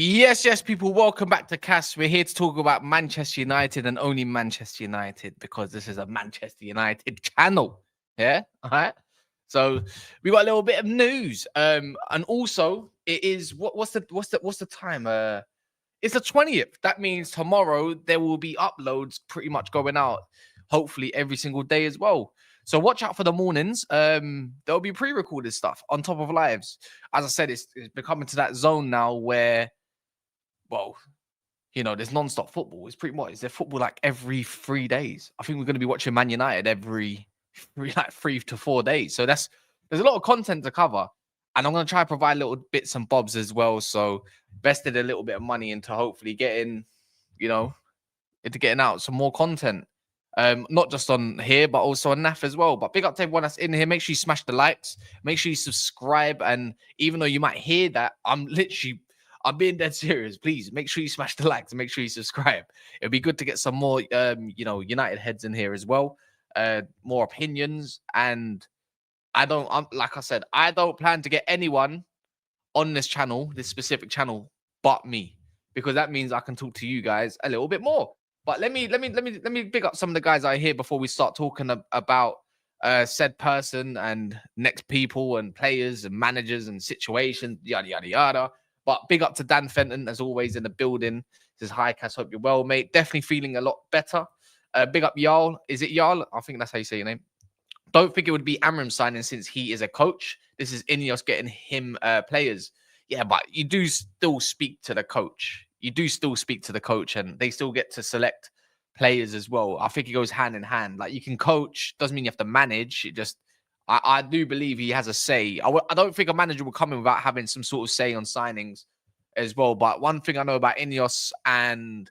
Yes, people. Welcome back to Cass. We're here to talk about Manchester United and only Manchester United because this is a Manchester United channel. Yeah, all right. So we got a little bit of news. And also it is what's the time? It's the 20th. That means tomorrow there will be uploads pretty much going out, hopefully every single day as well. So watch out for the mornings. There'll be pre-recorded stuff on top of lives. As I said, it's becoming to that zone now where, well, there's non-stop football. It's pretty much, is there football like every 3 days? I think we're going to be watching Man United every like 3 to 4 days. So there's a lot of content to cover. And I'm going to try to provide little bits and bobs as well. So invested a little bit of money into hopefully getting, into getting out some more content. Not just on here, but also on NAF as well. But big up to everyone that's in here. Make sure you smash the likes. Make sure you subscribe. And even though you might hear that, I'm being dead serious. Please make sure you smash the likes and make sure you subscribe. It'd be good to get some more, United heads in here as well. More opinions. And like I said, I don't plan to get anyone on this channel, this specific channel, but me, because that means I can talk to you guys a little bit more. But let me big up some of the guys I hear before we start talking about said person and next people and players and managers and situations, yada yada yada. But big up to Dan Fenton, as always, in the building. Says hi, Cass. Hope you're well, mate. Definitely feeling a lot better. Big up Jarl. Is it Jarl? I think that's how you say your name. Don't think it would be Amorim signing since he is a coach. This is Ineos getting him players. Yeah, but you do still speak to the coach. You do still speak to the coach, and they still get to select players as well. I think it goes hand in hand. Like, you can coach, doesn't mean you have to manage. It just, I do believe he has a say. I don't think a manager will come in without having some sort of say on signings as well. But one thing I know about Ineos and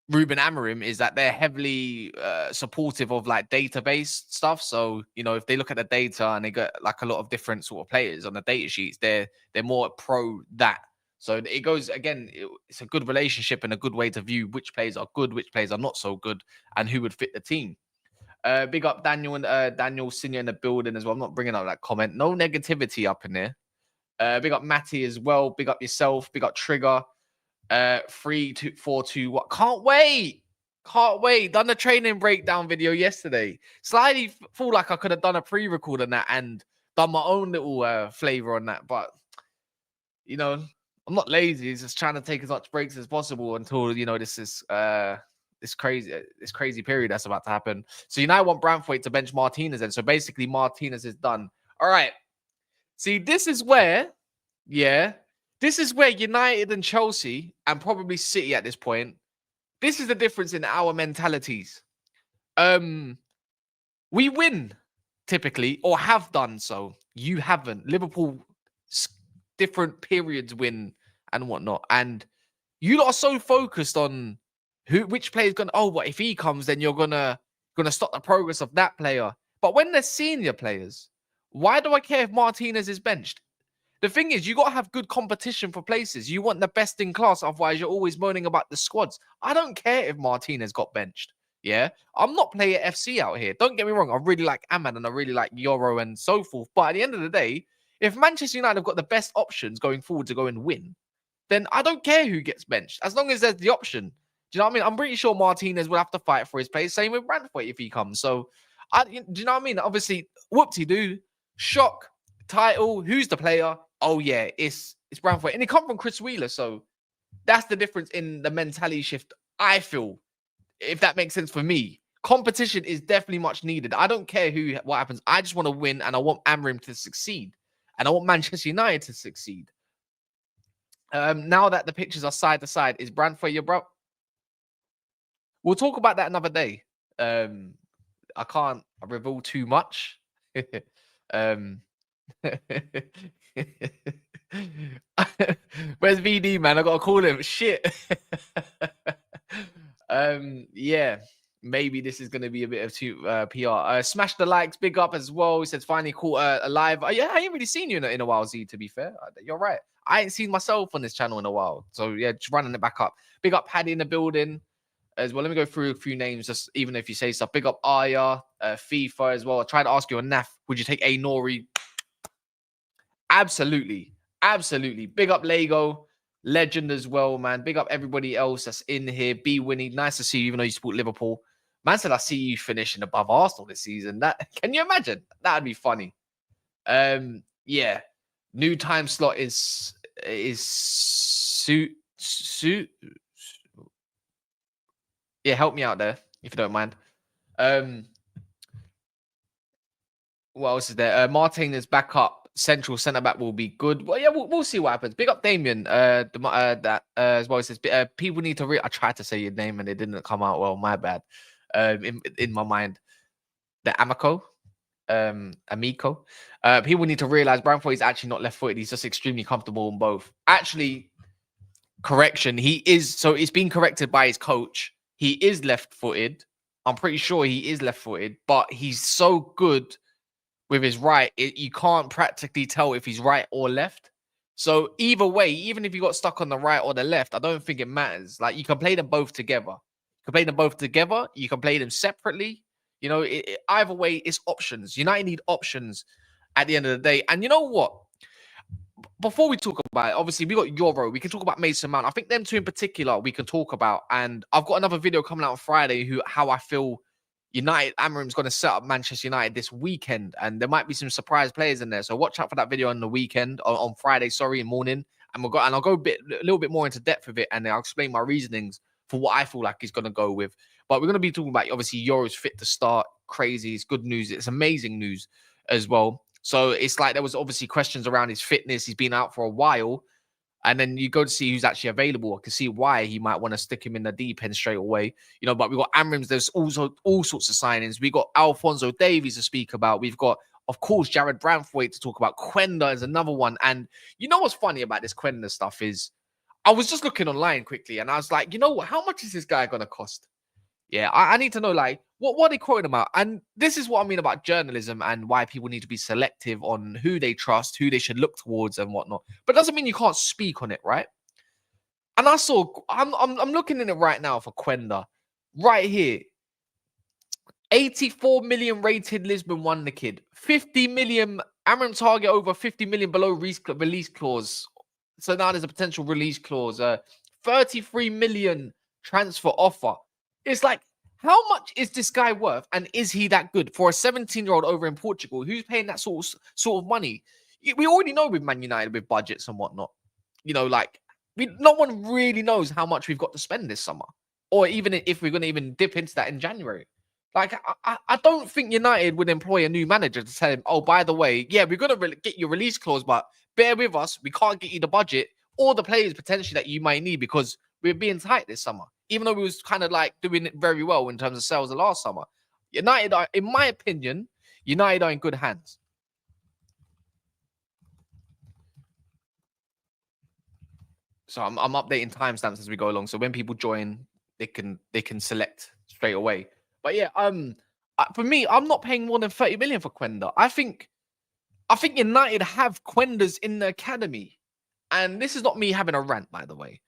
Ruben Amorim is that they're heavily supportive of like database stuff. So, if they look at the data and they got like a lot of different sort of players on the data sheets, they're more pro that. So it goes, again, it's a good relationship and a good way to view which players are good, which players are not so good, and who would fit the team. Big up Daniel and Daniel Senior in the building as well. I'm not bringing up that comment. No negativity up in there. Big up Matty as well. Big up yourself. Big up Trigger. 3, 2, 4, 2. What? Can't wait. Done the training breakdown video yesterday. Slightly feel like I could have done a pre-record on that and done my own little flavor on that, but I'm not lazy. It's just trying to take as much breaks as possible until this crazy period that's about to happen. So I want Branthwaite to bench Martinez, and so basically Martinez is done. All right. See, this is where United and Chelsea and probably City at this point, this is the difference in our mentalities. We win typically, or have done so. You haven't. Liverpool, different periods win and whatnot. And you lot are so focused on which player's gonna, what if he comes, then you're gonna stop the progress of that player. But when they're senior players, why do I care if Martinez is benched? The thing is, you got to have good competition for places. You want the best in class. Otherwise, you're always moaning about the squads. I don't care if Martinez got benched. Yeah, I'm not playing FC out here. Don't get me wrong. I really like Ahmad and I really like Yoro and so forth. But at the end of the day, if Manchester United have got the best options going forward to go and win, then I don't care who gets benched, as long as there's the option. Do you know what I mean? I'm pretty sure Martinez will have to fight for his place. Same with Branthwaite if he comes. So, do you know what I mean? Obviously, whoop-de-doo, shock, title, who's the player? Oh, yeah, it's Branthwaite. And it come from Chris Wheeler. So that's the difference in the mentality shift, I feel, if that makes sense for me. Competition is definitely much needed. I don't care what happens. I just want to win, and I want Amorim to succeed. And I want Manchester United to succeed. Now that the pictures are side to side, is Branthwaite your bro? We'll talk about that another day. I can't reveal too much. Where's VD, man? I gotta call him. Shit. Yeah. Maybe this is going to be a bit of PR. Smash the likes, big up as well. He says, finally caught a live. Yeah, I ain't really seen you in a while, Z, to be fair. You're right. I ain't seen myself on this channel in a while. So, yeah, just running it back up. Big up Paddy in the building as well. Let me go through a few names, just even if you say stuff. Big up Aya, FIFA as well. I tried to ask you on NAF, would you take A Nori? Absolutely. Big up Lego. legend as well, man. Big up everybody else that's in here. B Winnie, nice to see you, even though you support Liverpool. Man said I see you finishing above Arsenal this season. That can you imagine? That'd be funny. Yeah. New time slot is suit. Yeah, help me out there if you don't mind. What else is there? Martin is back up. Central centre back will be good. Well, yeah, we'll see what happens. Big up Damien. That as well. It says people need to. I tried to say your name and it didn't come out well. My bad. In my mind, the Amico. People need to realize Branthwaite is actually not left-footed. He's just extremely comfortable in both. Actually, correction. He is. So it's been corrected by his coach. He is left-footed. I'm pretty sure he is left-footed, but he's so good with his right, you can't practically tell if he's right or left. So either way, even if you got stuck on the right or the left, I don't think it matters. Like you can play them both together. You can play them both together. You can play them separately. You know, either way, it's options. United need options at the end of the day. And you know what? Before we talk about it, obviously we got Yoro. We can talk about Mason Mount. I think them two in particular we can talk about. And I've got another video coming out on Friday how I feel United, Amorim's going to set up Manchester United this weekend, and there might be some surprise players in there. So watch out for that video on the weekend, on Friday, sorry, morning. And I'll go a little bit more into depth with it, and I'll explain my reasonings for what I feel like he's going to go with. But we're going to be talking about obviously Yoro's fit to start. Crazy, it's good news. It's amazing news as well. So it's like there was obviously questions around his fitness. He's been out for a while. And then you go to see who's actually available. I can see why he might want to stick him in the deep end straight away. You know, but we've got Amorim's. There's also all sorts of signings. We got Alphonso Davies to speak about. We've got, of course, Jared Branthwaite to talk about. Quenda is another one. And you know what's funny about this Quenda stuff is I was just looking online quickly and I was like, you know what? How much is this guy going to cost? Yeah, I need to know, like, what are they quoting about? And this is what I mean about journalism and why people need to be selective on who they trust, who they should look towards and whatnot. But it doesn't mean you can't speak on it, right? And I'm looking in it right now for Quenda. Right here. 84 million rated Lisbon won the kid. 50 million, Amorim target over 50 million below release clause. So now there's a potential release clause. 33 million transfer offer. It's like, how much is this guy worth? And is he that good for a 17-year-old over in Portugal? Who's paying that sort of money? We already know with Man United, with budgets and whatnot. You know, like, no one really knows how much we've got to spend this summer. Or even if we're going to even dip into that in January. Like, I don't think United would employ a new manager to tell him, oh, by the way, yeah, we're going to get your release clause, but bear with us. We can't get you the budget or the players potentially that you might need because we're being tight this summer. Even though we was kind of like doing it very well in terms of sales the last summer. United are, in my opinion, United are in good hands. So I'm updating timestamps as we go along. So when people join, they can select straight away. But yeah, for me, I'm not paying more than 30 million for Quenda. I think United have Quendas in the academy. And this is not me having a rant, by the way.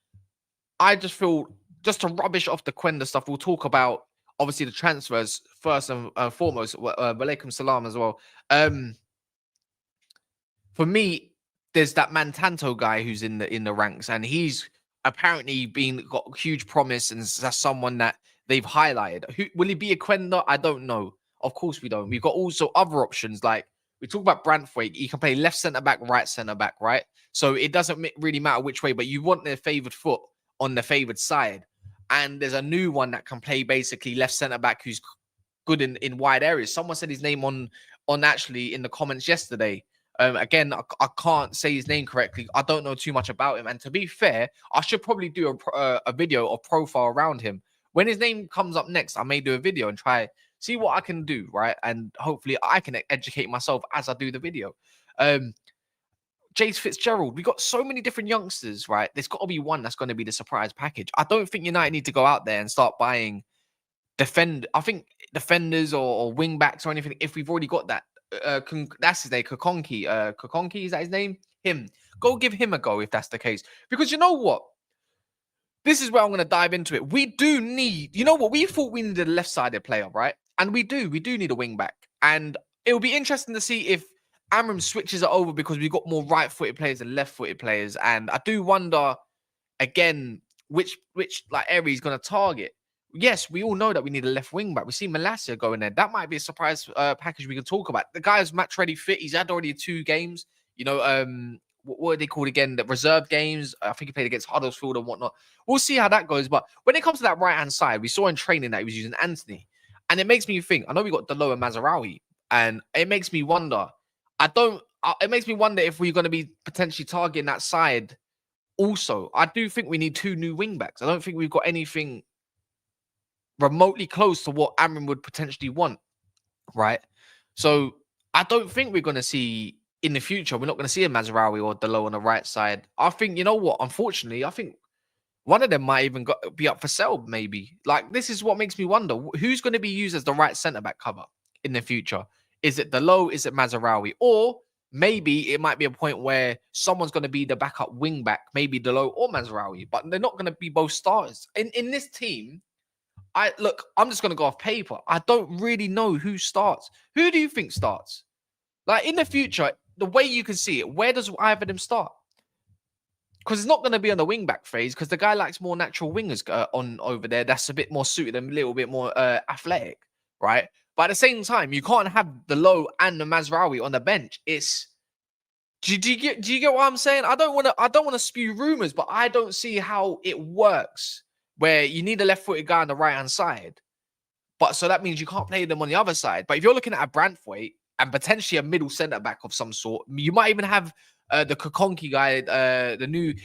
I just feel, just to rubbish off the Quenda stuff, we'll talk about, obviously, the transfers first and foremost. Walaikum salam as well. For me, there's that Mantanto guy who's in the ranks, and he's apparently got huge promise, and that's someone that they've highlighted. Who will he be? A Quenda? I don't know. Of course we don't. We've got also other options, like we talk about Branthwaite. He can play left centre back, right centre back, right? So it doesn't really matter which way, but you want their favoured foot on the favoured side. And there's a new one that can play basically left centre back who's good in wide areas. Someone said his name on actually in the comments yesterday. Again, I can't say his name correctly. I don't know too much about him. And to be fair, I should probably do a video or profile around him. When his name comes up next, I may do a video and try see what I can do, right? And hopefully I can educate myself as I do the video. Jace Fitzgerald, we got so many different youngsters, right? There's got to be one that's going to be the surprise package. I don't think United need to go out there and start buying I think defenders or wing backs or anything. If we've already got that, that's his name, Kokonki. Kokonki, is that his name? Him. Go give him a go if that's the case. Because you know what? This is where I'm going to dive into it. We do need, you know what? We thought we needed a left-sided player, right? And we do need a wing back. And it will be interesting to see if Amorim switches it over because we've got more right-footed players than left-footed players. And I do wonder again, which like area he's going to target. Yes, we all know that we need a left wing back. We see Malacia going there. That might be a surprise package we can talk about. The guy's match ready fit. He's had already 2 games. You know, what are they called again? The reserve games. I think he played against Huddersfield and whatnot. We'll see how that goes. But when it comes to that right-hand side, we saw in training that he was using Anthony. And it makes me think, I know we got Delo and Mazraoui, and it makes me wonder. It makes me wonder if we're going to be potentially targeting that side also. I do think we need 2 new wing backs. I don't think we've got anything remotely close to what Amorim would potentially want, right? So I don't think we're going to see in the future, we're not going to see a Mazraoui or Delo on the right side. I think, you know what, unfortunately, I think one of them might even be up for sale, maybe. Like, this is what makes me wonder, who's going to be used as the right centre-back cover in the future? Is it Delo? Is it Mazraoui? Or maybe it might be a point where someone's going to be the backup wing back, maybe Delo or Mazraoui, but they're not going to be both starters. In this team, I'm just going to go off paper. I don't really know who starts. Who do you think starts? Like, in the future, the way you can see it, where does either of them start? Because it's not going to be on the wing back phase, because the guy likes more natural wingers on over there. That's a bit more suited and a little bit more athletic, right? But at the same time, you can't have the Low and the Mazraoui on the bench. Do you get what I'm saying? I don't want to spew rumors, but I don't see how it works where you need a left-footed guy on the right-hand side. But so that means you can't play them on the other side. But if you're looking at a Branthwaite and potentially a middle centre-back of some sort, you might even have the Kokonki guy,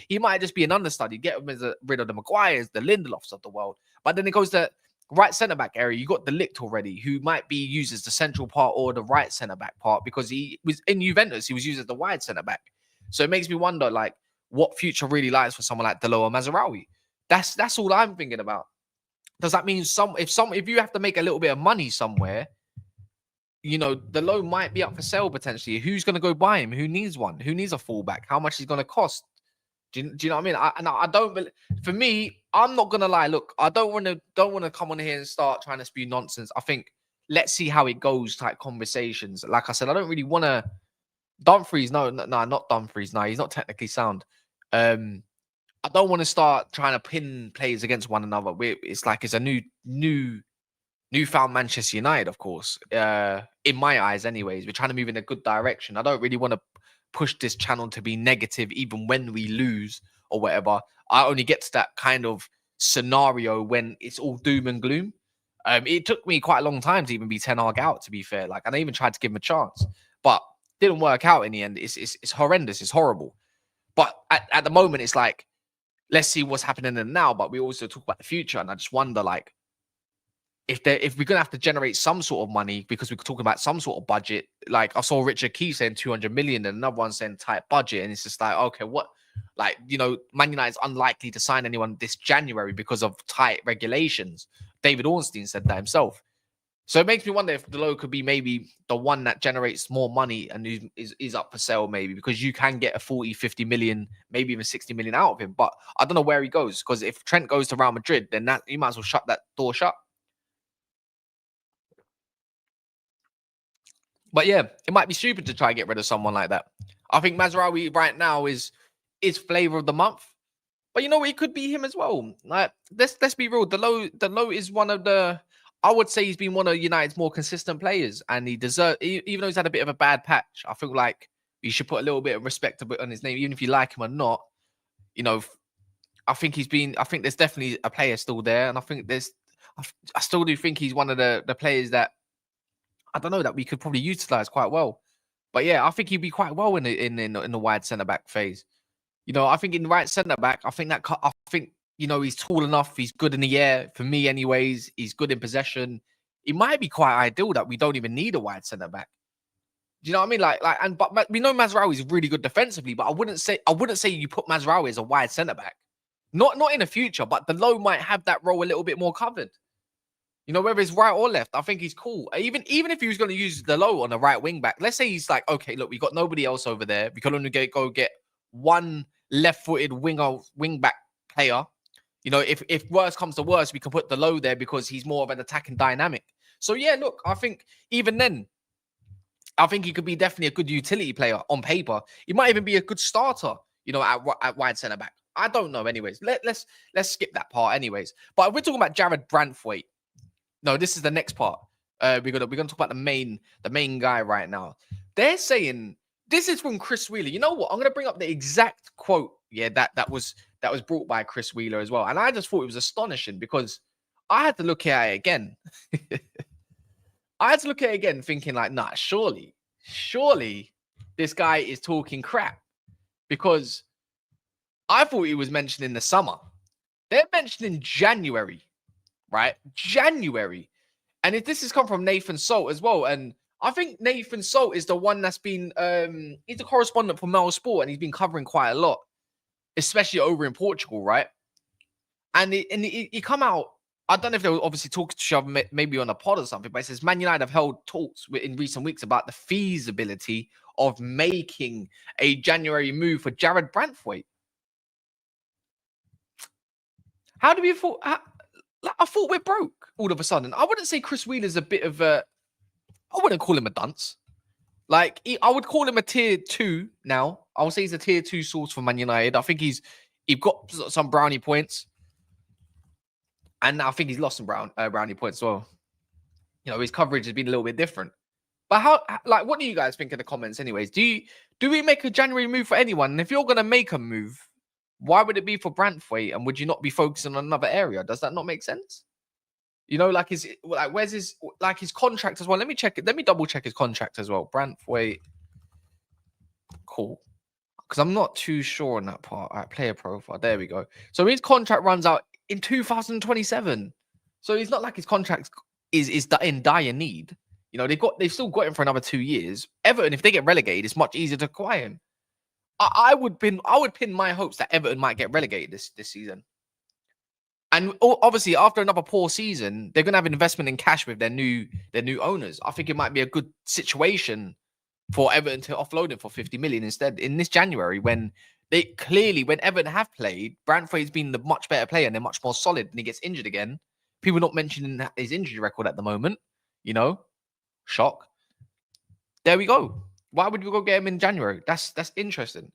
he might just be an understudy. Get rid of the Maguires, the Lindelofs of the world. But then it goes to right centre-back area. You got the Ligt already, who might be used as the central part or the right centre-back part, because he was in Juventus, he was used as the wide centre-back. So it makes me wonder, like, what future really lies for someone like Delo or Mazraoui. That's all I'm thinking about. Does that mean if you have to make a little bit of money somewhere, you know, the Low might be up for sale potentially. Who's going to go buy him? Who needs one? Who needs a fullback? How much is going to cost? Do you know what I mean? I don't. For me, I'm not going to lie. Look, I don't want to come on here and start trying to spew nonsense. I think let's see how it goes type conversations. Like I said, I don't really want to. Dumfries, no, not Dumfries. No, he's not technically sound. I don't want to start trying to pin players against one another. It's like it's a newfound Manchester United, of course. In my eyes, anyways, we're trying to move in a good direction. I don't really want to push this channel to be negative, even when we lose or whatever. I only get to that kind of scenario when it's all doom and gloom. It took me quite a long time to even be Ten Hag out, to be fair. Like, and I even tried to give him a chance, but didn't work out in the end. It's horrendous. It's horrible. But at the moment, it's like, let's see what's happening in now. But we also talk about the future, and I just wonder, like, if we're gonna have to generate some sort of money, because we're talking about some sort of budget. Like, I saw Richard Key saying 200 million, and another one saying tight budget, and it's just like, okay, what? Like, you know, Man United's unlikely to sign anyone this January because of tight regulations. David Ornstein said that himself. So it makes me wonder if Delo could be maybe the one that generates more money and is up for sale, maybe, because you can get a 40, 50 million, maybe even 60 million out of him. But I don't know where he goes, because if Trent goes to Real Madrid, then you might as well shut that door shut. But yeah, it might be stupid to try and get rid of someone like that. I think Mazraoui right now is flavour of the month. But you know what? It could be him as well. Like, let's be real. Delo is one of the, I would say he's been one of United's more consistent players, and he deserves, even though he's had a bit of a bad patch, I feel like you should put a little bit of respect on his name, even if you like him or not. You know, I think there's definitely a player still there, and I still do think he's one of the players that, I don't know, that we could probably utilize quite well. But yeah, I think he'd be quite well in the wide centre back phase. You know, I think in right centre back, I think, you know, he's tall enough. He's good in the air, for me, anyways. He's good in possession. It might be quite ideal that we don't even need a wide centre back. Do you know what I mean? But we know Mazraoui is really good defensively, but I wouldn't say you put Mazraoui as a wide centre back. Not in the future, but the Low might have that role a little bit more covered. You know, whether it's right or left, I think he's cool. Even if he was going to use the Low on the right wing back, let's say he's like, okay, look, we got nobody else over there. We can only go get one left-footed wing back player. You know, if worse comes to worse, we can put the Low there because he's more of an attacking dynamic. So yeah, look, I think even then, I think he could be definitely a good utility player on paper. He might even be a good starter, you know, at wide centre back. I don't know. Anyways, let's skip that part. Anyways, but we're talking about Jared Branthwaite. No, this is the next part. We're gonna talk about the main guy right now. They're saying this is from Chris Wheeler. You know what? I'm gonna bring up the exact quote. Yeah, that was brought by Chris Wheeler as well. And I just thought it was astonishing because I had to look at it again. I had to look at it again, thinking like, nah, surely this guy is talking crap because I thought he was mentioned in the summer. They're mentioned in January, right? January. And if this has come from Nathan Salt as well, and I think Nathan Salt is the one that's been, he's the correspondent for Mel Sport, and he's been covering quite a lot, especially over in Portugal, right? And he come out, I don't know if they were obviously talking to each other, maybe on a pod or something, but it says Man United have held talks in recent weeks about the feasibility of making a January move for Jared Branthwaite. How do we thought? I thought we're broke all of a sudden. I wouldn't say Chris Wheeler's a bit of a. I wouldn't call him a dunce. Like I would call him a tier 2 now. I would say he's a tier 2 source for Man United. I think he's got some brownie points, and I think he's lost some brownie points as well. You know, his coverage has been a little bit different. But what do you guys think in the comments? Anyways, do we make a January move for anyone? And if you're gonna make a move, why would it be for Branthwaite? And would you not be focusing on another area? Does that not make sense? You know, where's his contract as well? Let me check it. Let me double check his contract as well. Branthwaite, cool. Because I'm not too sure on that part. All right, player profile. There we go. So his contract runs out in 2027. So it's not like his contract is in dire need. You know, they've still got him for another 2 years. Everton, if they get relegated, it's much easier to acquire him. I would pin my hopes that Everton might get relegated this season. And obviously, after another poor season, they're going to have investment in cash with their new owners. I think it might be a good situation for Everton to offload him for 50 million instead in this January, when when Everton have played, Branthwaite's been the much better player and they're much more solid, and he gets injured again. People not mentioning his injury record at the moment. You know, shock. There we go. Why would we go get him in January? That's interesting.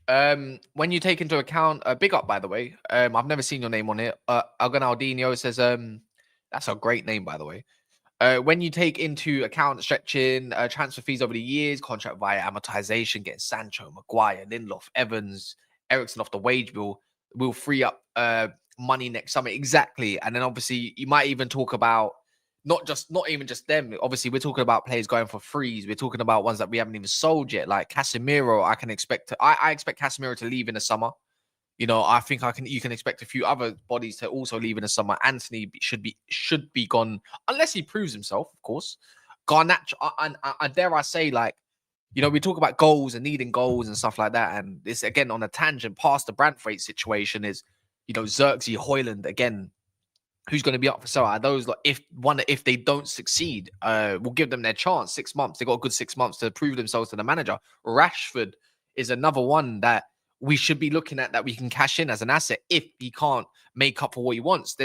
When you take into account, big up by the way. I've never seen your name on it. Agonaldinho says, that's a great name by the way. When you take into account stretching transfer fees over the years, contract via amortization, getting Sancho, Maguire, Lindelof, Evans, Ericsson off the wage bill, will free up money next summer. Exactly. And then obviously you might even talk about not even just them. Obviously, we're talking about players going for frees. We're talking about ones that we haven't even sold yet, like Casemiro. I expect Casemiro to leave in the summer. You know, I think you can expect a few other bodies to also leave in the summer. Anthony should be gone unless he proves himself, of course. Garnacho, and dare I say, like, you know, we talk about goals and needing goals and stuff like that. And this again on a tangent past the Branthwaite situation is, you know, Xerxes, Højlund again. Who's going to be up for sale? Are those like if they don't succeed, we'll give them their chance. 6 months. They got a good 6 months to prove themselves to the manager. Rashford is another one that we should be looking at, that we can cash in as an asset if he can't make up for what he wants.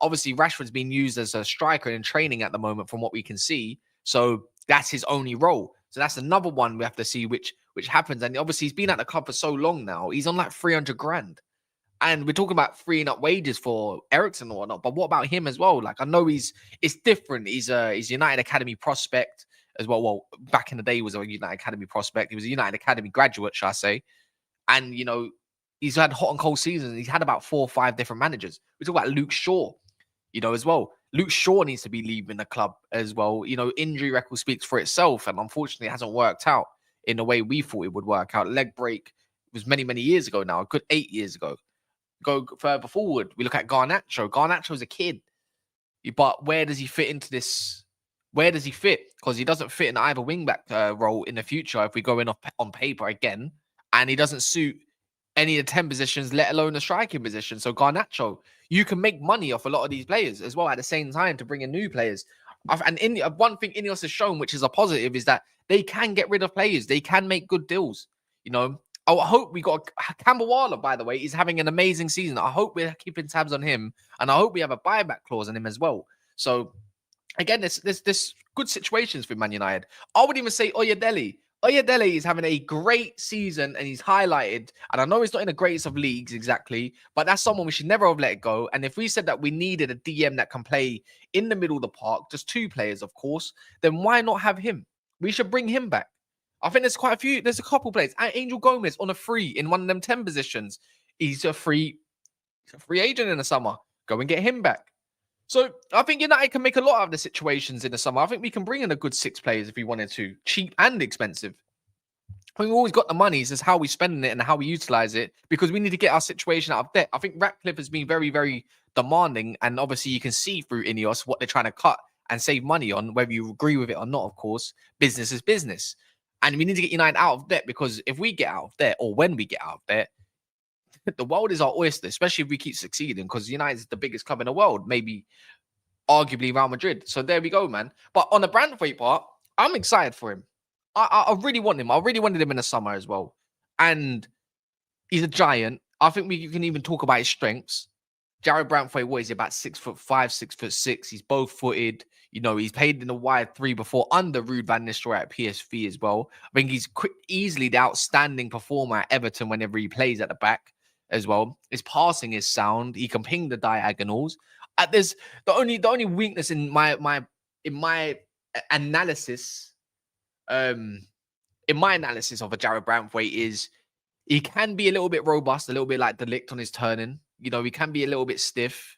Obviously Rashford's being used as a striker in training at the moment from what we can see. So that's his only role. So that's another one we have to see which happens. And obviously he's been at the club for so long now. He's on like 300 grand. And we're talking about freeing up wages for Ericsson or whatnot, but what about him as well? Like, I know it's different. He's United Academy prospect as well. Well, back in the day, he was a United Academy prospect. He was a United Academy graduate, shall I say. And, you know, he's had hot and cold seasons. He's had about 4 or 5 different managers. We talk about Luke Shaw, you know, as well. Luke Shaw needs to be leaving the club as well. You know, injury record speaks for itself. And unfortunately, it hasn't worked out in the way we thought it would work out. Leg break was many, many years ago now, a good 8 years ago. Go further forward, we look at Garnacho. Garnacho's a kid, but where does he fit into this? Where does he fit? Because he doesn't fit in either wingback role in the future if we go in on paper again, and he doesn't suit any of the 10 positions, let alone the striking position. So Garnacho, you can make money off a lot of these players as well at the same time to bring in new players. And one thing Ineos has shown, which is a positive, is that they can get rid of players. They can make good deals. You know, I hope we got Kambawala, by the way, is having an amazing season. I hope we're keeping tabs on him, and I hope we have a buyback clause on him as well. So again, this good situations for Man United. I would even say Oyedele. Oyedele is having a great season and he's highlighted. And I know it's not in the greatest of leagues exactly, but that's someone we should never have let go. And if we said that we needed a DM that can play in the middle of the park, just two players, of course, then why not have him? We should bring him back. I think there's quite a few. There's a couple players. Angel Gomez on a free in one of them 10 positions. He's a free agent in the summer. Go and get him back. So I think United can make a lot of the situations in the summer. I think we can bring in a good 6 players if we wanted to, cheap and expensive. I mean, we've always got the money. It's just how we spend it and how we utilize it because we need to get our situation out of debt. I think Ratcliffe has been very, very demanding. And obviously, you can see through Ineos what they're trying to cut and save money on, whether you agree with it or not, of course. Business is business. And we need to get United out of debt because if we get out of debt or when we get out of debt, the world is our oyster, especially if we keep succeeding because United is the biggest club in the world, maybe arguably Real Madrid. So there we go, man. But on the Branthwaite part, I'm excited for him. I really want him. I really wanted him in the summer as well. And he's a giant. I think we can even talk about his strengths. Jared Branthwaite, what is he, about 6'5", 6'6". He's both footed. You know, he's played in the wide three before under Ruud van Nistelrooy at PSV as well. I think he's easily the outstanding performer at Everton whenever he plays at the back as well. His passing is sound. He can ping the diagonals. There's the only weakness in my analysis, in my analysis of a Jared Branthwaite is he can be a little bit robust, a little bit like De Ligt on his turning. You know, he can be a little bit stiff.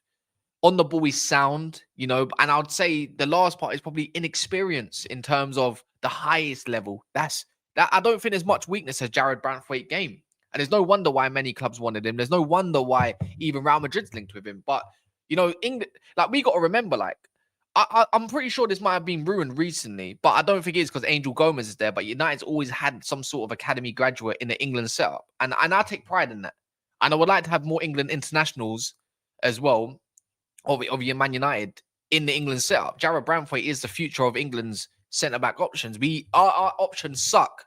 On the ball, he's sound, you know, and I would say the last part is probably inexperience in terms of the highest level. That I don't think there's much weakness as Jared Branthwaite game. And there's no wonder why many clubs wanted him. There's no wonder why even Real Madrid's linked with him. But, you know, England, like we got to remember, like, I'm pretty sure this might have been ruined recently, but I don't think it is because Angel Gomez is there. But United's always had some sort of academy graduate in the England setup. And I take pride in that. And I would like to have more England internationals as well of your Man United in the England setup. Jared Branthwaite is the future of England's centre-back options. Our options suck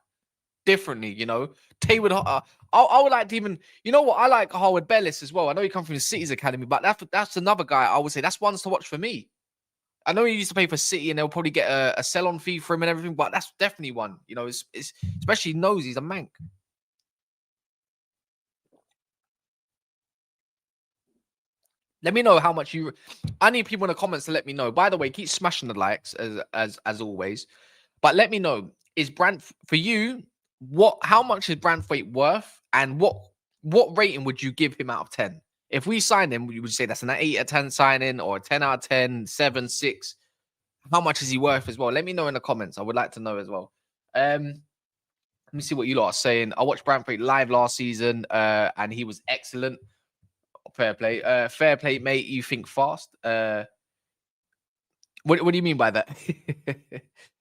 differently, you know. Tayward, I would like to even, you know what, I like Howard Bellis as well. I know he comes from the City's academy, but that's another guy I would say that's ones to watch for me. I know he used to play for City and they'll probably get a sell-on fee for him and everything, but that's definitely one. You know, it's especially knows he's a mank. Let me know how much you. I need people in the comments to let me know. By the way, keep smashing the likes as always. But let me know, is for you, how much is Branthwaite worth? And what rating would you give him out of 10? If we sign him, would you say that's an 8 out of 10 signing or a 10 out of 10, 7, 6? How much is he worth as well? Let me know in the comments. I would like to know as well. Let me see what you lot are saying. I watched Branthwaite live last season, and he was excellent. Fair play. Fair play, mate. You think fast. What do you mean by that?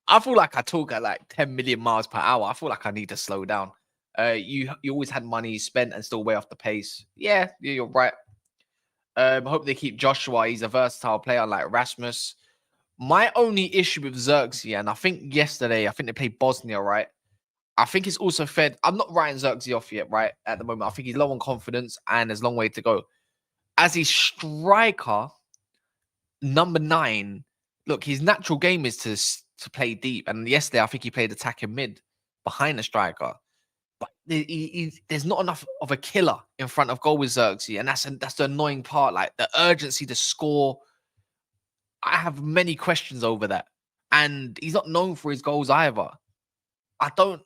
I feel like I talk at like 10 million miles per hour. I feel like I need to slow down. You always had money spent and still way off the pace. Yeah, you're right. I hope they keep Joshua. He's a versatile player like Rasmus. My only issue with Xerxes, and I think yesterday, I think they played Bosnia, right? I think it's also fair. I'm not writing Xerxes off yet, right? At the moment, I think he's low on confidence and there's a long way to go. As a striker, number 9, look, his natural game is to play deep. And yesterday, I think he played attacking mid behind the striker. But there's not enough of a killer in front of goal with Xerxes. And that's the annoying part. Like the urgency to score. I have many questions over that. And he's not known for his goals either. I don't,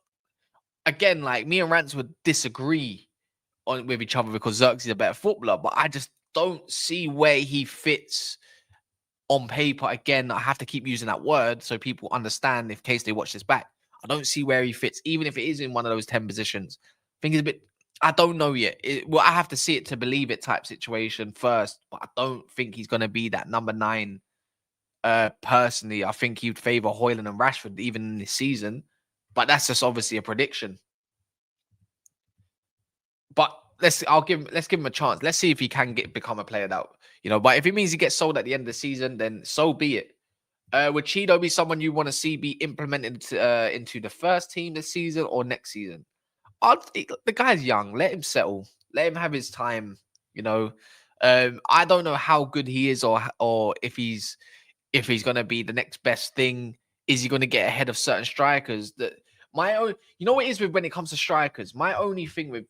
again, like me and Rance would disagree with each other because Xerxes is a better footballer. But I just don't see where he fits on paper. Again, I have to keep using that word so people understand in case they watch this back. I don't see where he fits, even if it is in one of those 10 positions. I think it's a bit, I don't know yet. Well, I have to see it to believe it type situation first, but I don't think he's going to be that number 9. Personally, I think he'd favour Højlund and Rashford even in this season, but that's just obviously a prediction. But let's give him a chance. Let's see if he can become a player that, you know. But if it means he gets sold at the end of the season, then so be it. Would Cheeto be someone you want to see be implemented into the first team this season or next season? The guy's young. Let him settle. Let him have his time. You know, I don't know how good he is or if he's going to be the next best thing is he going to get ahead of certain strikers? That my own, you know what it is with when it comes to strikers. My only thing with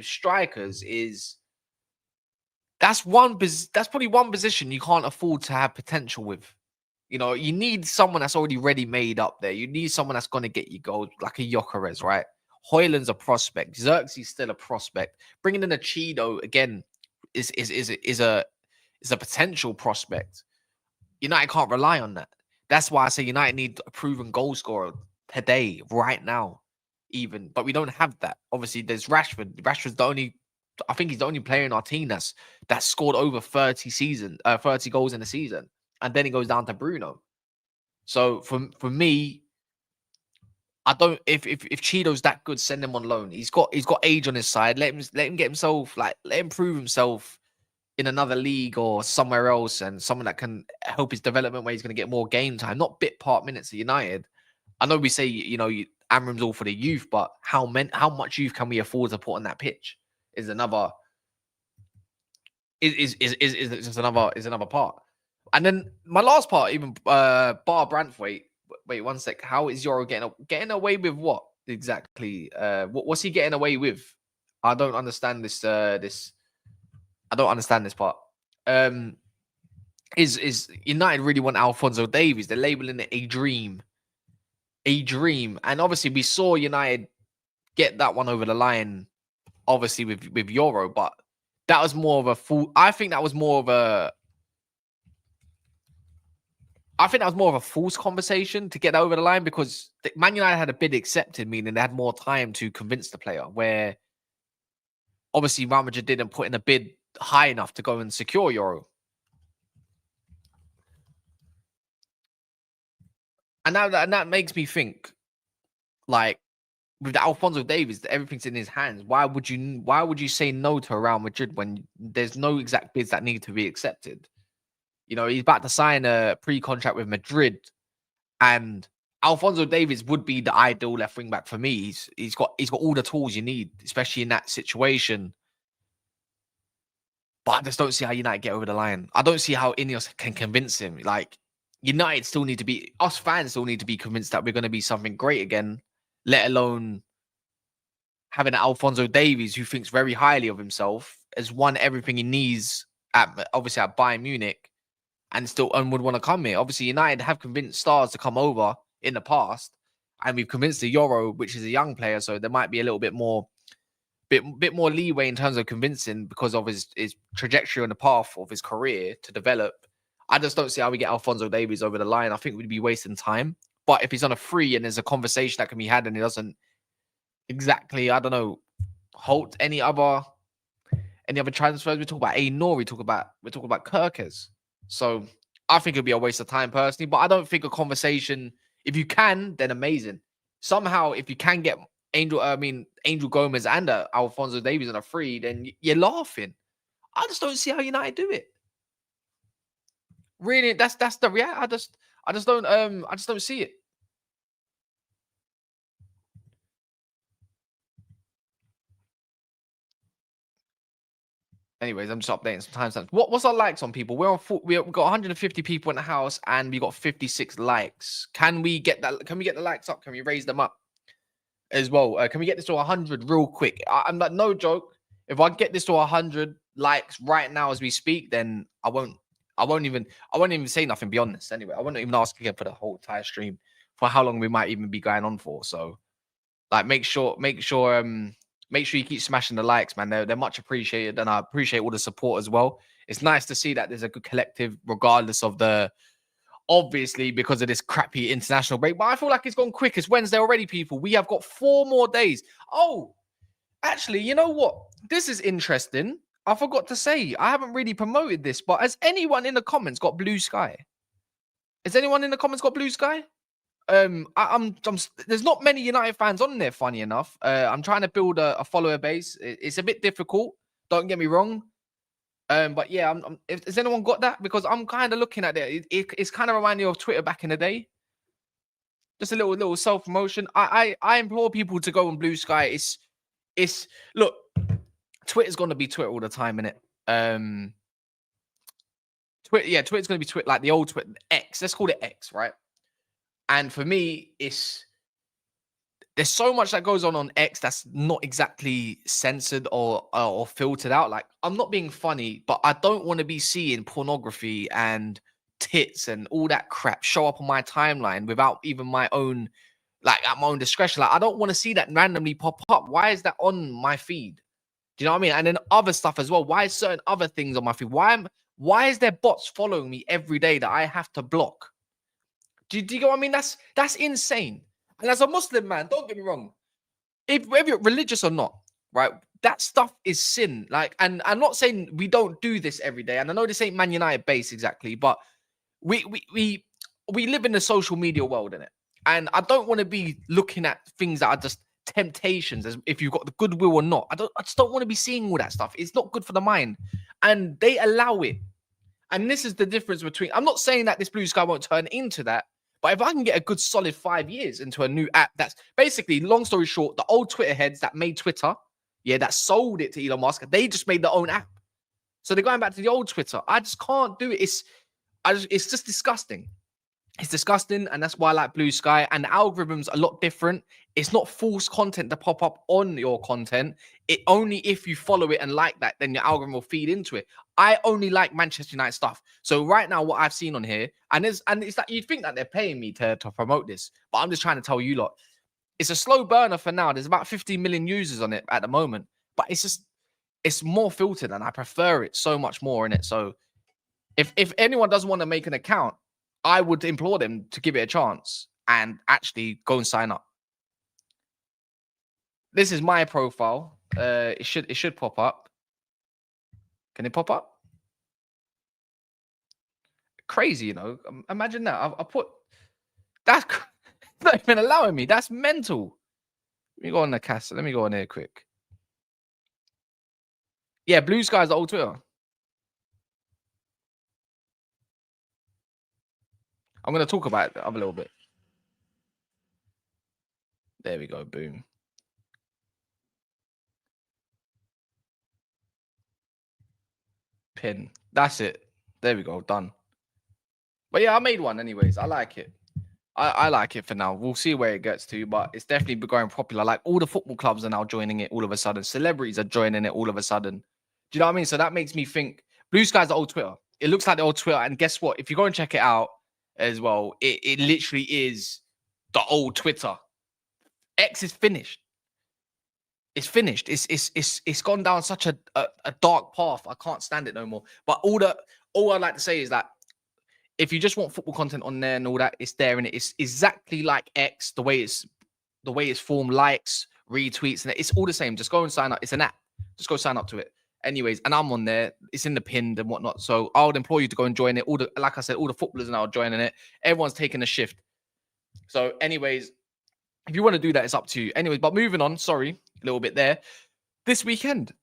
strikers is that's that's probably one position you can't afford to have potential with. You know, you need someone that's already ready made up there. You need someone that's going to get you goals, like a Gyökeres, right? Hoyland's a prospect. Xerxes still a prospect. Bringing in a Cheeto again is a potential prospect. United can't rely on that. That's why I say United need a proven goal scorer today, right now, even. But we don't have that. Obviously, there's Rashford. Rashford's the only, I think he's the only player in our team that's scored over 30 goals in a season. And then it goes down to Bruno. So for me, I don't. If Cheeto's that good, send him on loan. He's got age on his side. Let him get himself, like, let him prove himself in another league or somewhere else, and someone that can help his development where he's going to get more game time, not bit part minutes at United. I know we say, Amorim's all for the youth, but how much youth can we afford to put on that pitch is another is another part. And then my last part, even bar Branthwaite. Wait 1 sec. How is Yoro getting away with what exactly? What's he getting away with? I don't understand this. I don't understand this part. Is United really want Alphonso Davies? They're labeling it a dream. A dream. And obviously we saw United get that one over the line, obviously with Yoro, but that was more of a full. I think that was more of a false conversation to get over the line, because Man United had a bid accepted, meaning they had more time to convince the player, where obviously Real Madrid didn't put in a bid high enough to go and secure Yoro. And that makes me think, like, with the Alphonso Davies, everything's in his hands. Why would you say no to Real Madrid when there's no exact bids that need to be accepted? He's about to sign a pre-contract with Madrid, and Alphonso Davies would be the ideal left wing back for me. He's got all the tools you need, especially in that situation. But I just don't see how United get over the line. I don't see how Ineos can convince him. Like, United still need to be, us fans still need to be convinced that we're going to be something great again, let alone having an Alphonso Davies who thinks very highly of himself, has won everything he needs obviously at Bayern Munich, and would want to come here. Obviously, United have convinced stars to come over in the past, and we've convinced the Yoro, which is a young player, so there might be a little bit more leeway in terms of convincing because of his trajectory on the path of his career to develop. I just don't see how we get Alphonso Davies over the line. I think we'd be wasting time. But if he's on a free and there's a conversation that can be had and he doesn't exactly, I don't know, halt any other transfers, we talk about Ainor, we talk about Kirkes. So I think it'd be a waste of time personally. But I don't think a conversation, if you can, then amazing. Somehow, if you can get Angel Gomez and Alphonso Davies on a free, then you're laughing. I just don't see how United do it. Really, that's the reality. I just don't see it. Anyways, I'm just updating some timestamps. What's our likes on people? We've got 150 people in the house and we got 56 likes. Can we get that? Can we get the likes up? Can we raise them up as well? Can we get this to 100 real quick? I'm like, no joke. If I get this to 100 likes right now as we speak, then I won't even say nothing beyond this. Anyway, I won't even ask again for the whole entire stream for how long we might even be going on for. So, like, make sure you keep smashing the likes, man. They're much appreciated, and I appreciate all the support as well. It's nice to see that there's a good collective, regardless of obviously because of this crappy international break. But I feel like it's gone quick. It's Wednesday already, people. We have got 4 more days. Oh, actually, you know what? This is interesting. I forgot to say, I haven't really promoted this, but has anyone in the comments got Blue Sky? Has anyone in the comments got Blue Sky? I'm there's not many United fans on there, funny enough. I'm trying to build a follower base. It's a bit difficult, don't get me wrong. But yeah, has anyone got that? Because I'm kind of looking at it. It's kind of reminding me of Twitter back in the day. Just a little self-promotion. I implore people to go on Blue Sky. It's look, Twitter's gonna be Twitter all the time, innit? Twitter's gonna be Twitter, like the old Twitter, X. Let's call it X, right? And for me, there's so much that goes on X that's not exactly censored or filtered out. Like, I'm not being funny, but I don't want to be seeing pornography and tits and all that crap show up on my timeline without even my own, like, at my own discretion. Like, I don't want to see that randomly pop up. Why is that on my feed? Do you know what I mean? And then other stuff as well. Why is certain other things on my feed? Why is there bots following me every day that I have to block? Do you get what I mean? That's insane. And as a Muslim man, don't get me wrong, whether you're religious or not, right? That stuff is sin. Like, and I'm not saying we don't do this every day. And I know this ain't Man United base exactly, but we live in the social media world, in it. And I don't want to be looking at things that are just temptations, as if you've got the goodwill or not. I just don't want to be seeing all that stuff. It's not good for the mind. And they allow it. And this is the difference between, I'm not saying that this blue sky won't turn into that, but if I can get a good solid 5 years into a new app, that's basically, long story short, the old Twitter heads that made Twitter, yeah, that sold it to Elon Musk, they just made their own app. So they're going back to the old Twitter. I just can't do it. It's just disgusting. It's disgusting, and that's why I like Blue Sky. And the algorithm's a lot different. It's not false content to pop up on your content. It only if you follow it and like that, then your algorithm will feed into it. I only like Manchester United stuff. So right now, what I've seen on here, and it's that you'd think that they're paying me to promote this, but I'm just trying to tell you lot, it's a slow burner for now. There's about 15 million users on it at the moment, but it's more filtered, and I prefer it so much more in it. So if anyone doesn't want to make an account, I would implore them to give it a chance and actually go and sign up. This is my profile. It should pop up. Can it pop up? Crazy, you know. Imagine that. I put that's not even allowing me. That's mental. Let me go on the cast. Let me go on here quick. Yeah, Blue Sky's the old Twitter. I'm gonna talk about it a little bit. There we go. Boom. Pin. That's it. There we go. Done. But yeah, I made one anyways. I like it. I like it for now. We'll see where it gets to, but it's definitely becoming popular. Like, all the football clubs are now joining it all of a sudden. Celebrities are joining it all of a sudden. Do you know what I mean? So that makes me think Blue Sky's the old Twitter. It looks like the old Twitter. And guess what? If you go and check it out as well, it literally is the old Twitter. X is finished. It's finished. It's gone down such a dark path. I can't stand it no more. But all I'd like to say is that if you just want football content on there and all that, it's there, and it's exactly like X, the way it's formed, likes, retweets, and it's all the same. Just go and sign up. It's an app. Just go sign up to it. Anyways, and I'm on there. It's in the pinned and whatnot. So I would implore you to go and join it. Like I said, all the footballers are now joining it. Everyone's taking a shift. So, anyways, if you want to do that, it's up to you. Anyways, but moving on. Sorry, a little bit there. This weekend,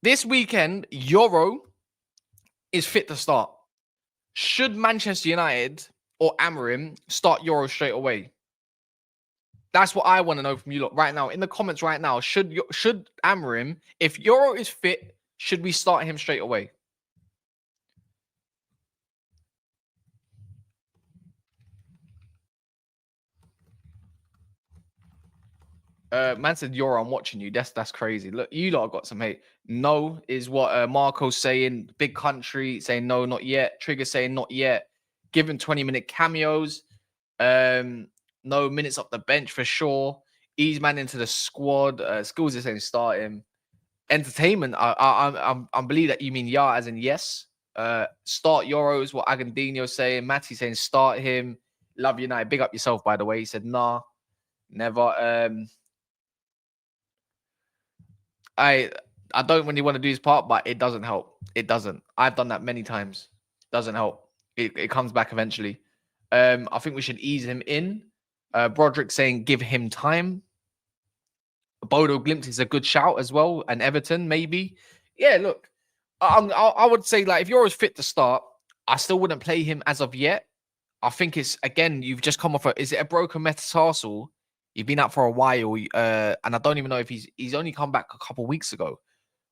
Yoro is fit to start. Should Manchester United or Amorim start Yoro straight away? That's what I want to know from you lot right now. In the comments right now, should Amorim, if Yoro is fit, should we start him straight away? Man said, Yoro, I'm watching you. That's crazy. Look, you lot got some hate. No is what Marco's saying. Big Country saying no, not yet. Trigger saying not yet. Given 20-minute cameos. No minutes off the bench for sure. Ease man into the squad. Schools is saying start him. Entertainment. I believe that you mean yeah, as in yes. Start Yoro is what Agandino's saying. Matty saying start him. Love United. Big up yourself, by the way. He said nah, never. I don't really want to do his part, but it doesn't help. It doesn't. I've done that many times. Doesn't help. It comes back eventually. I think we should ease him in. Broderick saying give him time. Bodo Glimt is a good shout as well, and Everton maybe. Yeah, look, I would say, like, if you're as fit to start, I still wouldn't play him as of yet. I think it's, again, you've just come off is it a broken metatarsal? You've been out for a while, and I don't even know if he's only come back a couple of weeks ago.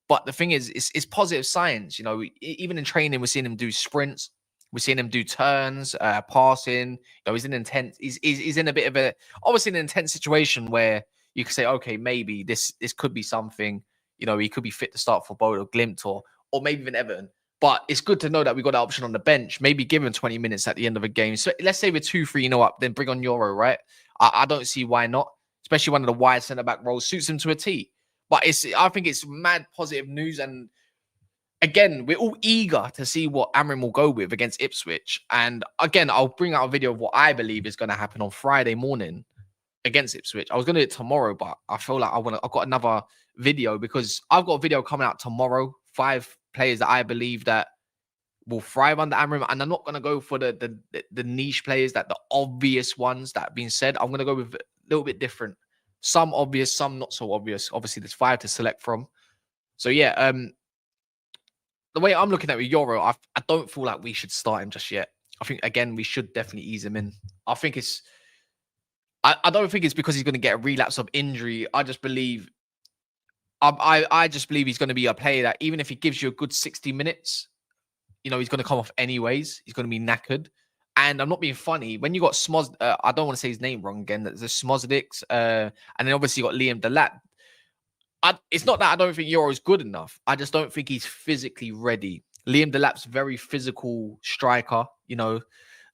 But the thing is, it's positive signs. You know, even in training, we're seeing him do sprints. We're seeing him do turns, passing. You know, he's in intense. He's in a bit of a obviously an intense situation where you could say, okay, maybe this could be something. You know, he could be fit to start for Bodo Glimt or maybe even Everton. But it's good to know that we got that option on the bench. Maybe give him 20 minutes at the end of a game. So let's say we're 2-3 up, then bring on Yoro, right? I don't see why not. Especially one of the wide centre back roles suits him to a T. But I think it's mad positive news. And again, we're all eager to see what Amorim will go with against Ipswich. And again, I'll bring out a video of what I believe is going to happen on Friday morning against Ipswich. I was going to do it tomorrow, but I feel like I've got another video because I've got a video coming out tomorrow. 5 players that I believe that will thrive under Amorim, and I'm not going to go for the niche players, that the obvious ones that have been said. I'm going to go with a little bit different. Some obvious, some not so obvious. Obviously, there's 5 to select from. So yeah, the way I'm looking at with Yoro, I don't feel like we should start him just yet. I think again we should definitely ease him in. I think it's. I don't think it's because he's going to get a relapse of injury. I just believe. I just believe he's going to be a player that even if he gives you a good 60 minutes, you know, he's going to come off anyways. He's going to be knackered. And I'm not being funny. When you got Smoz, I don't want to say his name wrong again. There's Smozdics, and then obviously you got Liam Delap. It's not that I don't think Yoro's good enough. I just don't think he's physically ready. Liam Delap's very physical striker. You know,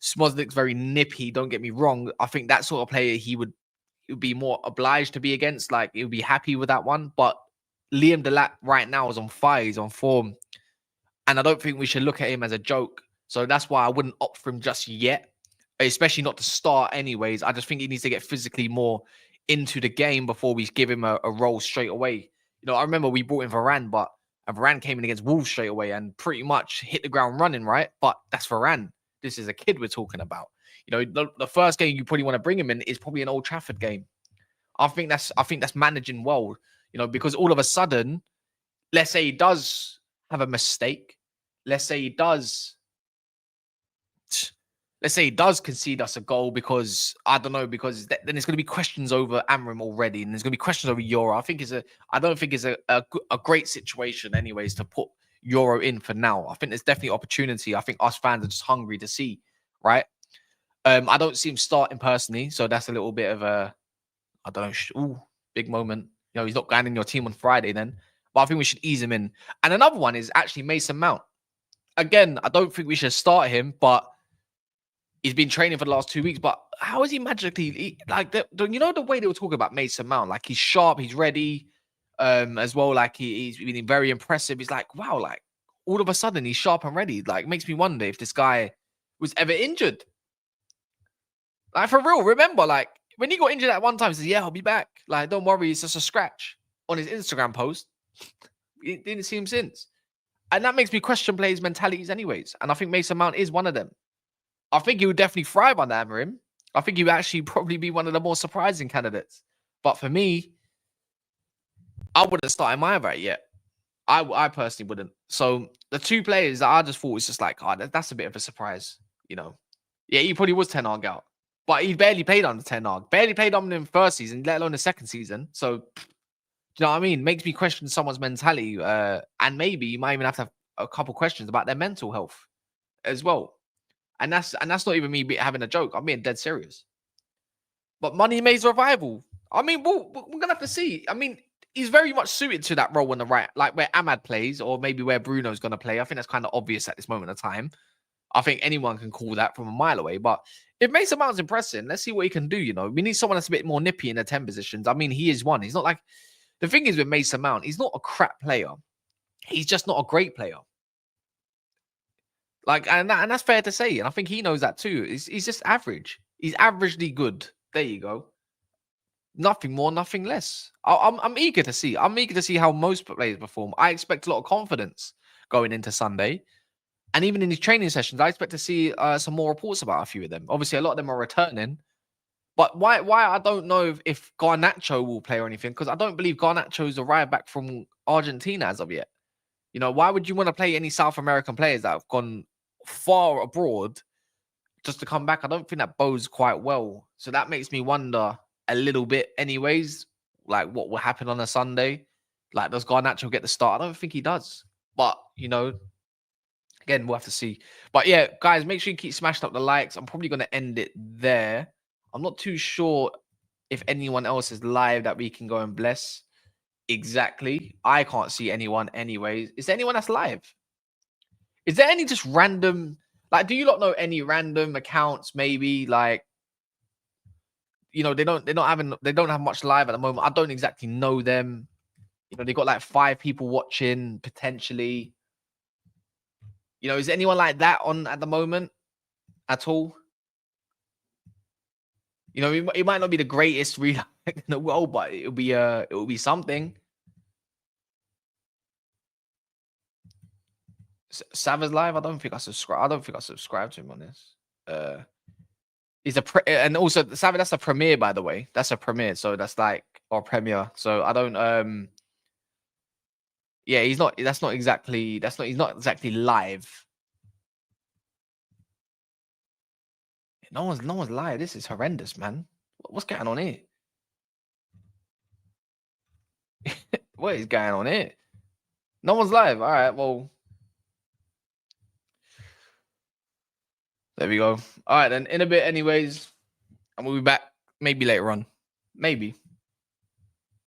Smozdics very nippy. Don't get me wrong. I think that sort of player he would be more obliged to be against. Like he would be happy with that one. But Liam Delap right now is on fire. He's on form. And I don't think we should look at him as a joke. So that's why I wouldn't opt for him just yet, especially not to start anyways. I just think he needs to get physically more into the game before we give him a role straight away. You know, I remember we brought in Varane, but Varane came in against Wolves straight away and pretty much hit the ground running, right? But that's Varane. This is a kid we're talking about. You know, the first game you probably want to bring him in is probably an Old Trafford game. I think that's managing well, you know, because all of a sudden, let's say he does have a mistake. Let's say he does concede us a goal because I don't know, because then there's going to be questions over Amorim already, and there's going to be questions over Yoro. I don't think it's a great situation, anyways, to put Yoro in for now. I think there's definitely opportunity. I think us fans are just hungry to see, right? I don't see him starting personally, so that's a little bit of a, I don't know, big moment. You know, he's not going in your team on Friday then, but I think we should ease him in. And another one is actually Mason Mount. Again, I don't think we should start him, but he's been training for the last 2 weeks. But how is he magically you know the way they were talking about Mason Mount? Like he's sharp, he's ready, as well. Like he's been very impressive. He's like, wow, like all of a sudden he's sharp and ready. Like makes me wonder if this guy was ever injured. Like for real, remember, like when he got injured at one time, he said, "Yeah, I'll be back. Like don't worry, it's just a scratch." On his Instagram post, didn't see him since. And that makes me question players' mentalities anyways. And I think Mason Mount is one of them. I think he would definitely thrive under Amorim. I think he would actually probably be one of the more surprising candidates. But for me, I wouldn't start him either yet. I personally wouldn't. So the 2 players that I just thought was just like, oh, that's a bit of a surprise, you know. Yeah, he probably was Ten Hag out. But he barely played under Ten Hag. Barely played under him in the first season, let alone the second season. So do you know what I mean? Makes me question someone's mentality. And maybe you might even have to have a couple questions about their mental health as well. And that's not even me having a joke. I'm being dead serious. But Money Mays revival. I mean, we're going to have to see. I mean, he's very much suited to that role on the right, like where Ahmad plays or maybe where Bruno's going to play. I think that's kind of obvious at this moment of time. I think anyone can call that from a mile away. But if Mason Mount's impressing, let's see what he can do, you know. We need someone that's a bit more nippy in the 10 positions. I mean, he is one. He's not like... The thing is with Mason Mount, he's not a crap player. He's just not a great player. Like, and that's fair to say. And I think he knows that too. He's just average. He's averagely good. There you go. Nothing more, nothing less. I'm eager to see. I'm eager to see how most players perform. I expect a lot of confidence going into Sunday. And even in these training sessions, I expect to see some more reports about a few of them. Obviously, a lot of them are returning. But why I don't know if Garnacho will play or anything, because I don't believe Garnacho's arrived back from Argentina as of yet. You know, why would you want to play any South American players that have gone far abroad just to come back? I don't think that bodes quite well. So that makes me wonder a little bit anyways, like what will happen on a Sunday. Like, does Garnacho get the start? I don't think he does. But, you know, Again, we'll have to see. But yeah, guys, make sure you keep smashing up the likes. I'm probably going to end it there. I'm not too sure if anyone else is live that we can go and bless. Exactly. I can't see anyone anyways. Is there anyone that's live? Is there any just random, like, do you not know any random accounts maybe, like, they don't have much live at the moment. I don't exactly know them. They got like 5 people watching potentially. Is anyone like that on at the moment at all? It might not be the greatest read in the world, but it'll be something. Savage live. I don't think I subscribe to him on this. He's and also Savage. That's a premiere, by the way. That's a premiere, so that's like or premiere. So I don't. Yeah, he's not. That's not exactly. He's not exactly live. No one's live. This is horrendous, man. What's going on here? What is going on here? No one's live. All right. Well, there we go. All right, then. In a bit, anyways. And we'll be back maybe later on. Maybe.